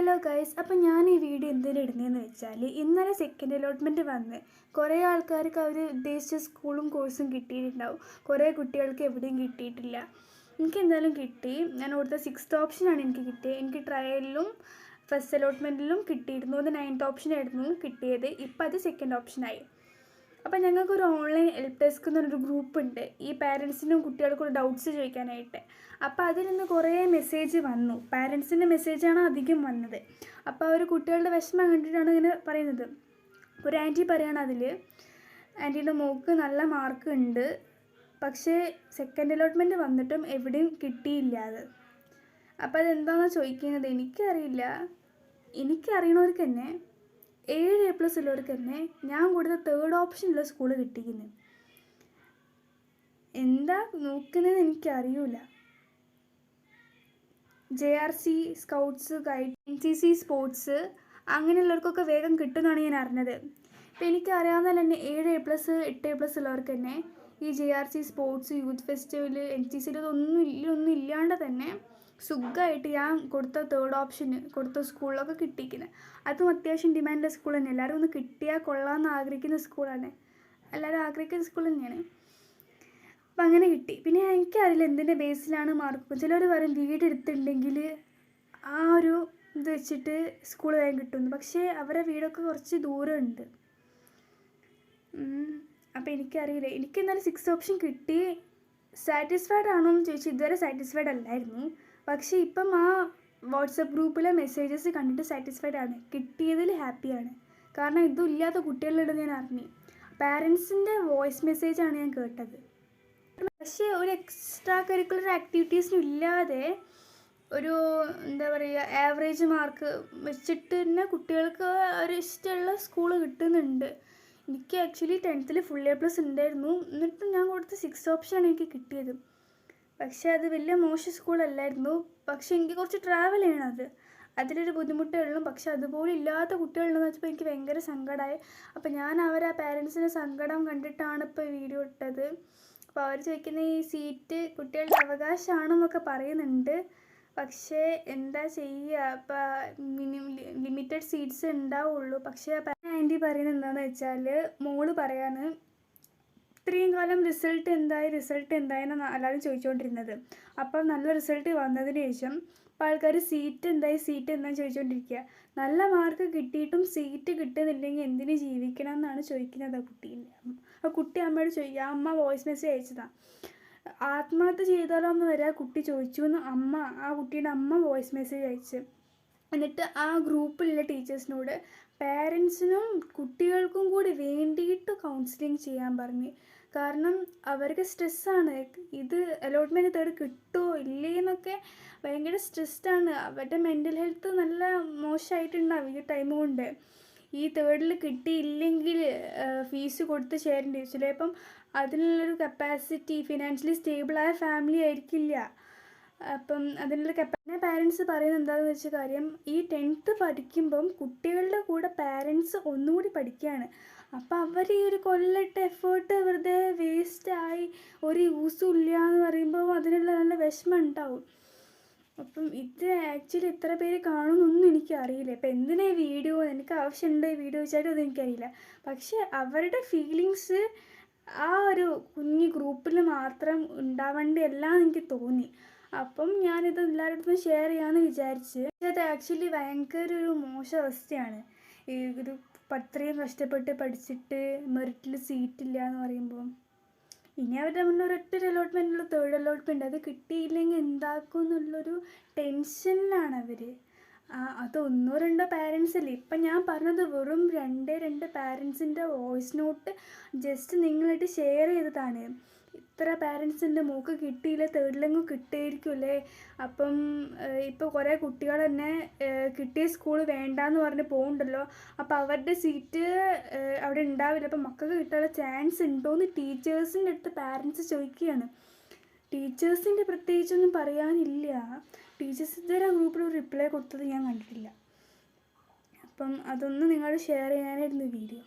Hello guys, അപ്പം ഞാൻ ഈ വീഡിയോ എന്തിനാണ് ഇടുന്നതെന്ന് വെച്ചാൽ ഇന്നലെ സെക്കൻഡ് അലോട്ട്മെൻറ്റ് വന്ന് കുറേ ആൾക്കാർക്ക് അവർ ഉദ്ദേശിച്ച സ്കൂളും കോഴ്സും കിട്ടിയിട്ടുണ്ടാവും. കുറേ കുട്ടികൾക്ക് എവിടെയും കിട്ടിയിട്ടില്ല. എനിക്ക് എന്തായാലും കിട്ടി. ഞാൻ കൊടുത്ത 6th ഓപ്ഷനാണ് എനിക്ക് കിട്ടിയത്. എനിക്ക് ട്രയലിലും ഫസ്റ്റ് അലോട്ട്മെൻറ്റിലും കിട്ടിയിരുന്നു. അത് 9th ഓപ്ഷനായിരുന്നു കിട്ടിയത്. ഇപ്പം അത് സെക്കൻഡ് ഓപ്ഷനായി. അപ്പം ഞങ്ങൾക്കൊരു ഓൺലൈൻ ഹെൽപ്പ് ഡെസ്ക് എന്ന് പറഞ്ഞൊരു ഗ്രൂപ്പ് ഉണ്ട്, ഈ പാരൻസിനും കുട്ടികൾക്കും ഡൗട്ട്സ് ചോദിക്കാനായിട്ട്. അപ്പോൾ അതിൽ നിന്ന് കുറേ മെസ്സേജ് വന്നു. പാരൻസിൻ്റെ മെസ്സേജാണ് അധികം വന്നത്. അപ്പോൾ അവർ കുട്ടികളുടെ വിഷമം കണ്ടിട്ടാണ് ഇങ്ങനെ പറയുന്നത്. ഒരു ആൻറ്റി പറയുകയാണ് അതിൽ, ആൻറ്റീൻ്റെ മോൾക്ക് നല്ല മാർക്ക് ഉണ്ട്, പക്ഷേ സെക്കൻഡ് അലോട്ട്മെൻറ്റ് വന്നിട്ടും എവിടെയും കിട്ടിയില്ല അത്. അപ്പോൾ അതെന്താണെന്ന് ചോദിക്കുന്നത് എനിക്കറിയില്ല. എനിക്കറിയണവർക്ക് തന്നെ 7A+ ഉള്ളവർക്ക് തന്നെ ഞാൻ കൊടുത്ത 3rd ഓപ്ഷനുള്ള സ്കൂള് കിട്ടിയിരിക്കുന്നത്. എന്താ നോക്കുന്നതെന്ന് എനിക്കറിയില്ല. JRC scouts guide, NCC sports അങ്ങനെയുള്ളവർക്കൊക്കെ വേഗം കിട്ടുമെന്നാണ് ഞാൻ അറിഞ്ഞത്. ഇപ്പം എനിക്കറിയാവുന്ന തന്നെ 7A+, 8A+ ഉള്ളവർക്ക് തന്നെ ഈ JRC sports, youth festival, NCC ഒന്നും ഇല്ലാണ്ട് തന്നെ സുഖമായിട്ട് ഞാൻ കൊടുത്ത 3rd ഓപ്ഷന് കൊടുത്ത സ്കൂളിലൊക്കെ കിട്ടിയിരിക്കുന്നത്. അതും അത്യാവശ്യം ഡിമാൻഡുള്ള സ്കൂൾ തന്നെ. എല്ലാവരും ഒന്ന് കിട്ടിയാൽ കൊള്ളാമെന്ന് ആഗ്രഹിക്കുന്ന സ്കൂളാണ്. എല്ലാവരും ആഗ്രഹിക്കുന്ന സ്കൂൾ തന്നെയാണ്. അപ്പം അങ്ങനെ കിട്ടി. പിന്നെ എനിക്കറിയില്ല എന്തിൻ്റെ ബേസിലാണ് മാർക്ക്. ചിലർ പറയും വീടെടുത്തിട്ടുണ്ടെങ്കിൽ ആ ഒരു ഇത് വെച്ചിട്ട് സ്കൂൾ വേഗം കിട്ടുമെന്ന്. പക്ഷേ അവരുടെ വീടൊക്കെ കുറച്ച് ദൂരമുണ്ട്. അപ്പം എനിക്കറിയില്ല. എനിക്ക് എന്നാലും 6th ഓപ്ഷൻ കിട്ടി. സാറ്റിസ്ഫൈഡ് ആണോ എന്ന് ചോദിച്ചാൽ ഇതുവരെ സാറ്റിസ്ഫൈഡ് അല്ലായിരുന്നു. പക്ഷേ ഇപ്പം ആ വാട്സപ്പ് ഗ്രൂപ്പിലെ മെസ്സേജസ് കണ്ടിട്ട് സാറ്റിസ്ഫൈഡ് ആണ്. കിട്ടിയതിൽ ഹാപ്പിയാണ്. കാരണം ഇതും ഇല്ലാത്ത കുട്ടികളുണ്ടെന്ന് ഞാൻ അറിഞ്ഞു. പാരൻസിൻ്റെ വോയിസ് മെസ്സേജാണ് ഞാൻ കേട്ടത്. പക്ഷേ ഒരു എക്സ്ട്രാ കരിക്കുലർ ആക്ടിവിറ്റീസിനും ഇല്ലാതെ ഒരു എന്താ പറയുക, ആവറേജ് മാർക്ക് വെച്ചിട്ട് തന്നെ കുട്ടികൾക്ക് ഒരു ഇഷ്ടമുള്ള സ്കൂള് കിട്ടുന്നുണ്ട്. എനിക്ക് ആക്ച്വലി 10th ഫുൾ A+ ഉണ്ടായിരുന്നു. എന്നിട്ടും ഞാൻ കൊടുത്ത 6th ഓപ്ഷനാണ് എനിക്ക് കിട്ടിയത്. പക്ഷേ അത് വലിയ മോശം സ്കൂളല്ലായിരുന്നു. പക്ഷേ എനിക്ക് കുറച്ച് ട്രാവൽ ചെയ്യണം, അതിലൊരു ബുദ്ധിമുട്ടേ ഉള്ളൂ. പക്ഷെ അതുപോലെ ഇല്ലാത്ത കുട്ടികളുണ്ടെന്ന് വെച്ചപ്പോൾ എനിക്ക് ഭയങ്കര സങ്കടമായി. അപ്പോൾ ഞാൻ ആ പാരൻസിൻ്റെ സങ്കടം കണ്ടിട്ടാണ് ഇപ്പോൾ വീഡിയോ ഇട്ടത്. അപ്പോൾ അവർ ചോദിക്കുന്ന ഈ സീറ്റ് കുട്ടികളുടെ അവകാശമാണെന്നൊക്കെ പറയുന്നുണ്ട്. പക്ഷേ എന്താ ചെയ്യുക, അപ്പോൾ ലിമിറ്റഡ് സീറ്റ്സ് ഉണ്ടാവുള്ളൂ. പക്ഷേ ആൻറ്റി പറയുന്നത് എന്താണെന്ന് വെച്ചാൽ, മോള് പറയാണ് ഇത്രയും കാലം റിസൾട്ട് എന്തായെന്നാണ് എല്ലാവരും ചോദിച്ചുകൊണ്ടിരുന്നത്. അപ്പം നല്ല റിസൾട്ട് വന്നതിന് ശേഷം ഇപ്പോൾ ആൾക്കാർ സീറ്റ് എന്താണെന്ന് ചോദിച്ചുകൊണ്ടിരിക്കുക. നല്ല മാർക്ക് കിട്ടിയിട്ടും സീറ്റ് കിട്ടുന്നില്ലെങ്കിൽ എന്തിന് ജീവിക്കണം എന്നാണ് ചോദിക്കുന്നത് ആ കുട്ടി അമ്മയോട് ചോദിക്കുക. അമ്മ വോയിസ് മെസ്സേജ് അയച്ചതാണ്. ആത്മഹത്യ ചെയ്താലോ എന്ന് വരെ ആ കുട്ടി ചോദിച്ചു എന്ന് ആ കുട്ടിയുടെ അമ്മ വോയിസ് മെസ്സേജ് അയച്ച്. എന്നിട്ട് ആ ഗ്രൂപ്പിലുള്ള ടീച്ചേഴ്സിനോട് പാരൻസിനും കുട്ടികൾക്കും കൂടി വേണ്ടിയിട്ട് കൗൺസിലിംഗ് ചെയ്യാൻ പറഞ്ഞ്. കാരണം അവർക്ക് സ്ട്രെസ്സാണ്. ഇത് അലോട്ട്മെൻറ്റ് 3rd കിട്ടുമോ ഇല്ലേ എന്നൊക്കെ ഭയങ്കര സ്ട്രെസ്ഡാണ്. അവരുടെ മെൻ്റൽ ഹെൽത്ത് നല്ല മോശമായിട്ടുണ്ടാവും ഈ ടൈം കൊണ്ട്. ഈ 3rd കിട്ടിയില്ലെങ്കിൽ ഫീസ് കൊടുത്ത് ചേരേണ്ടി വരും. ചിലപ്പം അതിനുള്ളൊരു കപ്പാസിറ്റി, ഫിനാൻഷ്യലി സ്റ്റേബിളായ ഫാമിലി ആയിരിക്കില്ല. അപ്പം അതിനുള്ള പാരൻസ് പറയുന്നത് എന്താണെന്ന് വെച്ച കാര്യം, ഈ 10th പഠിക്കുമ്പം കുട്ടികളുടെ കൂടെ പാരൻസ് ഒന്നുകൂടി പഠിക്കുകയാണ്. അപ്പം അവർ ഈ ഒരു കൊല്ലത്തെ എഫേർട്ട് വെറുതെ വേസ്റ്റായി ഒരു യൂസും ഇല്ല എന്ന് പറയുമ്പോൾ അതിനുള്ള നല്ല വിഷമം ഉണ്ടാവും. അപ്പം ഇത് ആക്ച്വലി എത്ര പേര് കാണുമെന്നൊന്നും എനിക്കറിയില്ല. ഇപ്പം എന്തിനാ ഈ വീഡിയോ, എനിക്ക് ആവശ്യമുണ്ട് ഈ വീഡിയോ വെച്ചാലും അതെനിക്കറിയില്ല. പക്ഷേ അവരുടെ ഫീലിങ്സ് ആ ഒരു കുഞ്ഞു ഗ്രൂപ്പിൽ മാത്രം ഉണ്ടാവേണ്ടതെല്ലാം എനിക്ക് തോന്നി. അപ്പം ഞാനിത് എല്ലാവരുടെ അടുത്തും ഷെയർ ചെയ്യാമെന്ന് വിചാരിച്ച്. അത് ആക്ച്വലി ഭയങ്കര ഒരു മോശം അവസ്ഥയാണ്. ഈ ഒരു അത്രയും കഷ്ടപ്പെട്ട് പഠിച്ചിട്ട് മെറിറ്റിൽ സീറ്റില്ല എന്ന് പറയുമ്പോൾ. ഇനി അവരുടെ മുന്നിൽ ഒരൊറ്റ അലോട്ട്മെൻറ്റുള്ള 3rd അലോട്ട്മെൻറ്റ്, അത് കിട്ടിയില്ലെങ്കിൽ എന്താക്കും എന്നുള്ളൊരു ടെൻഷനിലാണ് അവർ. അത് 1-2 പാരൻസ് അല്ലേ. ഇപ്പം ഞാൻ പറഞ്ഞത് വെറും 2 പാരൻസിൻ്റെ വോയിസ് നോട്ട് ജസ്റ്റ് നിങ്ങളായിട്ട് ഷെയർ ചെയ്തതാണ്. ഇത്ര പാരൻസിൻ്റെ മോൾക്ക് കിട്ടിയില്ല, 3rd കിട്ടിയിരിക്കുമല്ലേ. അപ്പം ഇപ്പോൾ കുറേ കുട്ടികൾ തന്നെ കിട്ടിയ സ്കൂൾ വേണ്ടാന്ന് പറഞ്ഞ് പോകുന്നുണ്ടല്ലോ. അപ്പോൾ അവരുടെ സീറ്റ് അവിടെ ഉണ്ടാവില്ല. അപ്പം മക്കൾക്ക് കിട്ടാനുള്ള ചാൻസ് ഉണ്ടോയെന്ന് ടീച്ചേഴ്സിൻ്റെ അടുത്ത് പാരൻസ് ചോദിക്കുകയാണ്. ടീച്ചേഴ്സിൻ്റെ പ്രത്യേകിച്ചൊന്നും പറയാനില്ല. ടീച്ചേഴ്സ് ഇതുവരെ ഗ്രൂപ്പിൽ ഒരു റിപ്ലൈ കൊടുത്തത് ഞാൻ കണ്ടിട്ടില്ല. അപ്പം അതൊന്ന് നിങ്ങൾ ഷെയർ ചെയ്യാനായിരുന്നു വീഡിയോ.